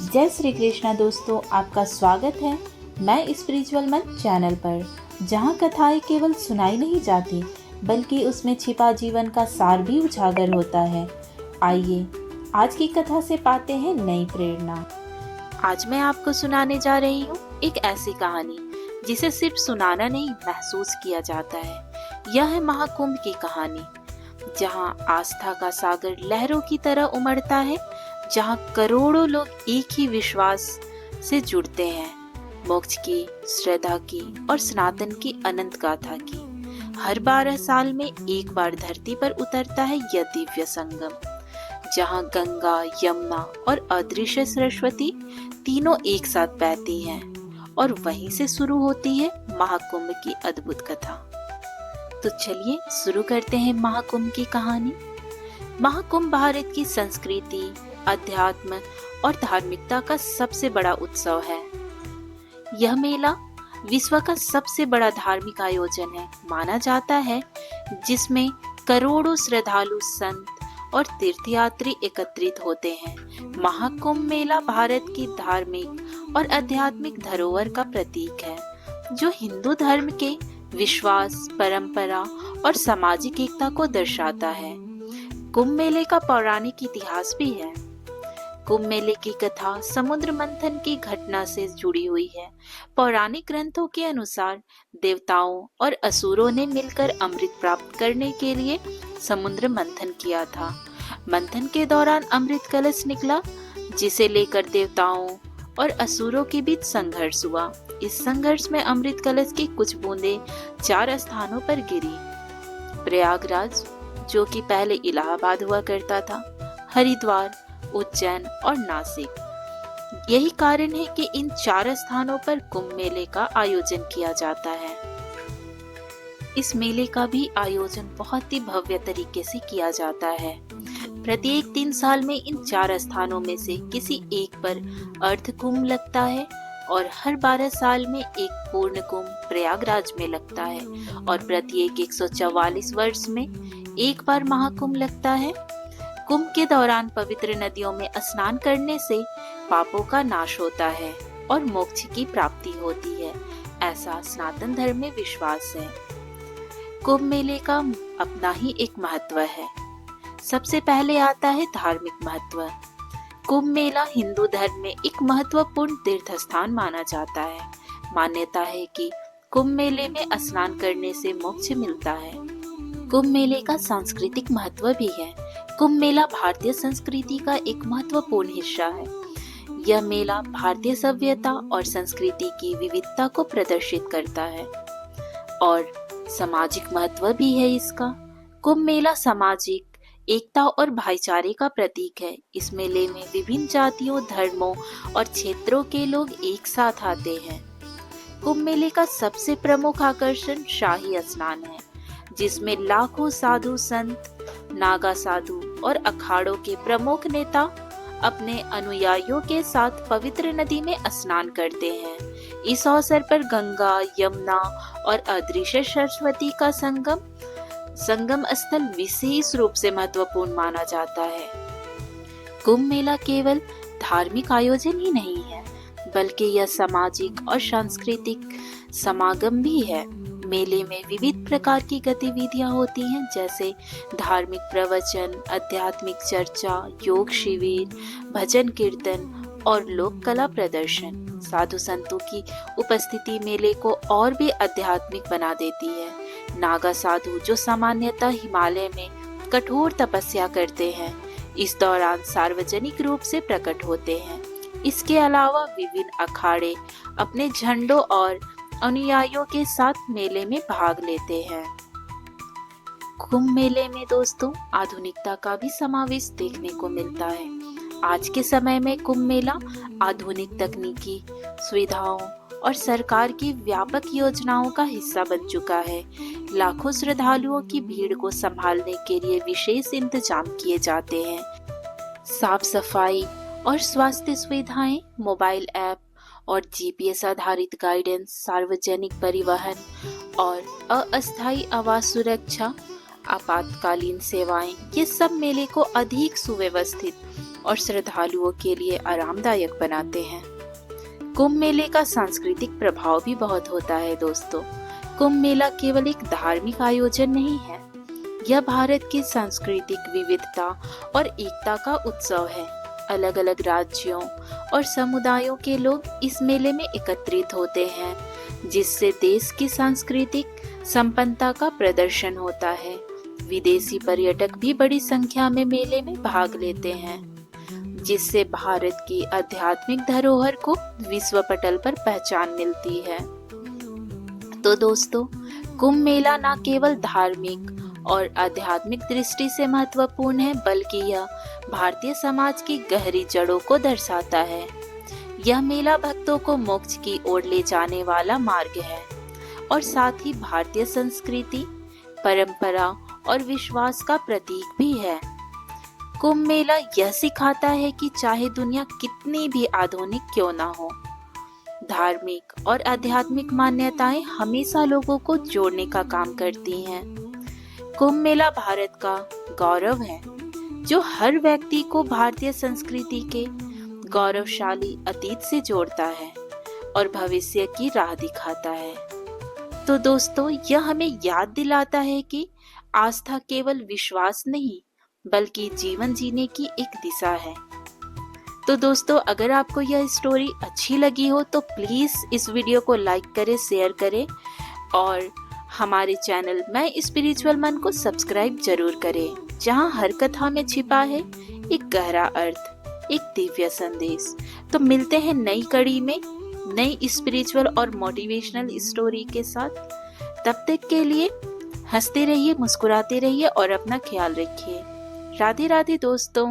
जय श्री कृष्णा दोस्तों, आपका स्वागत है। मैं स्पिरिचुअल मन चैनल पर, जहां कथाएं केवल सुनाई नहीं जाती बल्कि उसमें छिपा जीवन का सार भी उजागर होता है। आइए आज की कथा से पाते हैं नई प्रेरणा। आज मैं आपको सुनाने जा रही हूँ एक ऐसी कहानी जिसे सिर्फ सुनाना नहीं, महसूस किया जाता है। यह है महाकुंभ की कहानी, जहाँ आस्था का सागर लहरों की तरह उमड़ता है, जहाँ करोड़ों लोग एक ही विश्वास से जुड़ते हैं, मोक्ष की, श्रद्धा की और सनातन की अनंत गाथा की। हर 12 साल में एक बार धरती पर उतरता है यह दिव्य संगम, जहाँ गंगा, यमुना और अदृश्य सरस्वती तीनों एक साथ बहती हैं, और वहीं से शुरू होती है महाकुंभ की अद्भुत कथा। तो चलिए शुरू करते हैं महाकुंभ की कहानी। महाकुंभ भारत की संस्कृति, अध्यात्म और धार्मिकता का सबसे बड़ा उत्सव है। यह मेला विश्व का सबसे बड़ा धार्मिक आयोजन है, माना जाता है, जिसमें करोड़ों श्रद्धालु, संत और तीर्थयात्री एकत्रित होते हैं। महाकुंभ मेला भारत की धार्मिक और आध्यात्मिक धरोहर का प्रतीक है, जो हिंदू धर्म के विश्वास, परंपरा और सामाजिक एकता को दर्शाता है। कुंभ मेले का पौराणिक इतिहास भी है। कुंभ मेले की कथा समुद्र मंथन की घटना से जुड़ी हुई है। पौराणिक ग्रंथों के अनुसार देवताओं और असुरों ने मिलकर अमृत प्राप्त करने के लिए समुद्र मंथन किया था। मंथन के दौरान अमृत कलश निकला, जिसे लेकर देवताओं और असुरों के बीच संघर्ष हुआ। इस संघर्ष में अमृत कलश की कुछ बूंदें 4 स्थानों पर गिरी। प्रयागराज, जो कि पहले इलाहाबाद हुआ करता था, हरिद्वार, उज्जैन और नासिक। यही कारण है कि इन 4 स्थानों पर कुंभ मेले का आयोजन किया जाता है। इस मेले का भी आयोजन बहुत ही भव्य तरीके से किया जाता है। प्रत्येक 3 साल में इन 4 स्थानों में से किसी एक पर अर्ध कुंभ लगता है, और हर 12 साल में एक पूर्ण कुंभ प्रयागराज में लगता है, और प्रत्येक 144 वर्ष में एक बार महाकुंभ लगता है। कुंभ के दौरान पवित्र नदियों में स्नान करने से पापों का नाश होता है और मोक्ष की प्राप्ति होती है, ऐसा सनातन धर्म में विश्वास है। कुंभ मेले का अपना ही एक महत्व है। सबसे पहले आता है धार्मिक महत्व। कुंभ मेला हिंदू धर्म में एक महत्वपूर्ण तीर्थ स्थान माना जाता है। मान्यता है कि कुंभ मेले में स्नान करने से मोक्ष मिलता है। कुंभ मेले का सांस्कृतिक महत्व भी है। कुंभ मेला भारतीय संस्कृति का एक महत्वपूर्ण हिस्सा है। यह मेला भारतीय सभ्यता और संस्कृति की विविधता को प्रदर्शित करता है, और सामाजिक महत्व भी है इसका। कुंभ मेला सामाजिक एकता और भाईचारे का प्रतीक है। इस मेले में विभिन्न जातियों, धर्मों और क्षेत्रों के लोग एक साथ आते हैं। कुंभ मेले का सबसे प्रमुख आकर्षण शाही स्नान है, जिसमें लाखों साधु संत, नागा साधु और अखाड़ों के प्रमुख नेता अपने अनुयायियों के साथ पवित्र नदी में स्नान करते हैं। इस अवसर पर गंगा, यमुना और अदृश्य सरस्वती का संगम स्थल विशेष रूप से महत्वपूर्ण माना जाता है। कुंभ मेला केवल धार्मिक आयोजन ही नहीं है, बल्कि यह सामाजिक और सांस्कृतिक समागम भी है। मेले में विविध प्रकार की गतिविधियां होती हैं, जैसे धार्मिक प्रवचन, आध्यात्मिक चर्चा, योग शिविर, भजन कीर्तन और लोक कला प्रदर्शन। साधु संतों की उपस्थिति मेले को और भी आध्यात्मिक बना देती है। नागा साधु, जो सामान्यतः हिमालय में कठोर तपस्या करते हैं, इस दौरान सार्वजनिक रूप से प्रकट होते हैं। इसके अलावा विभिन्न अखाड़े अपने झंडों और अनुयायियों के साथ मेले में भाग लेते हैं। कुंभ मेले में दोस्तों आधुनिकता का भी समावेश देखने को मिलता है। आज के समय में कुंभ मेला आधुनिक तकनीकी सुविधाओं और सरकार की व्यापक योजनाओं का हिस्सा बन चुका है। लाखों श्रद्धालुओं की भीड़ को संभालने के लिए विशेष इंतजाम किए जाते हैं। साफ सफाई और स्वास्थ्य सुविधाएं, मोबाइल ऐप और जीपीएस आधारित गाइडेंस, सार्वजनिक परिवहन और अस्थायी आवास सुरक्षा, आपातकालीन सेवाएं, ये सब मेले को अधिक सुव्यवस्थित और श्रद्धालुओं के लिए आरामदायक बनाते हैं। कुंभ मेले का सांस्कृतिक प्रभाव भी बहुत होता है दोस्तों। कुंभ मेला केवल एक धार्मिक आयोजन नहीं है, यह भारत की सांस्कृतिक विविधता और एकता का उत्सव है। अलग अलग राज्यों और समुदायों के लोग इस मेले में एकत्रित होते हैं, जिससे देश की सांस्कृतिक संपन्नता का प्रदर्शन होता है। विदेशी पर्यटक भी बड़ी संख्या में मेले में भाग लेते हैं, जिससे भारत की आध्यात्मिक धरोहर को विश्व पटल पर पहचान मिलती है। तो दोस्तों, कुंभ मेला न केवल धार्मिक और आध्यात्मिक दृष्टि से महत्वपूर्ण है, बल्कि यह भारतीय समाज की गहरी जड़ों को दर्शाता है। यह मेला भक्तों को मोक्ष की ओर ले जाने वाला मार्ग है और साथ ही भारतीय संस्कृति, परंपरा और विश्वास का प्रतीक भी है। कुंभ मेला यह सिखाता है कि चाहे दुनिया कितनी भी आधुनिक क्यों ना हो, धार्मिक और आध्यात्मिक मान्यताएं हमेशा लोगों को जोड़ने का काम करती हैं। कुंभ मेला भारत का गौरव है, जो हर व्यक्ति को भारतीय संस्कृति के गौरवशाली अतीत से जोड़ता है और भविष्य की राह दिखाता है। तो दोस्तों, यह हमें याद दिलाता है कि आस्था केवल विश्वास नहीं, बल्कि जीवन जीने की एक दिशा है। तो दोस्तों, अगर आपको यह स्टोरी अच्छी लगी हो तो प्लीज इस वीडियो को लाइक करें, शेयर करें और हमारे चैनल मैं स्पिरिचुअल मन को सब्सक्राइब जरूर करें, जहां हर कथा में छिपा है एक गहरा अर्थ, एक दिव्य संदेश। तो मिलते हैं नई कड़ी में नई स्पिरिचुअल और मोटिवेशनल स्टोरी के साथ। तब तक के लिए हंसते रहिए, मुस्कुराते रहिए और अपना ख्याल रखिए। राधे राधे दोस्तों।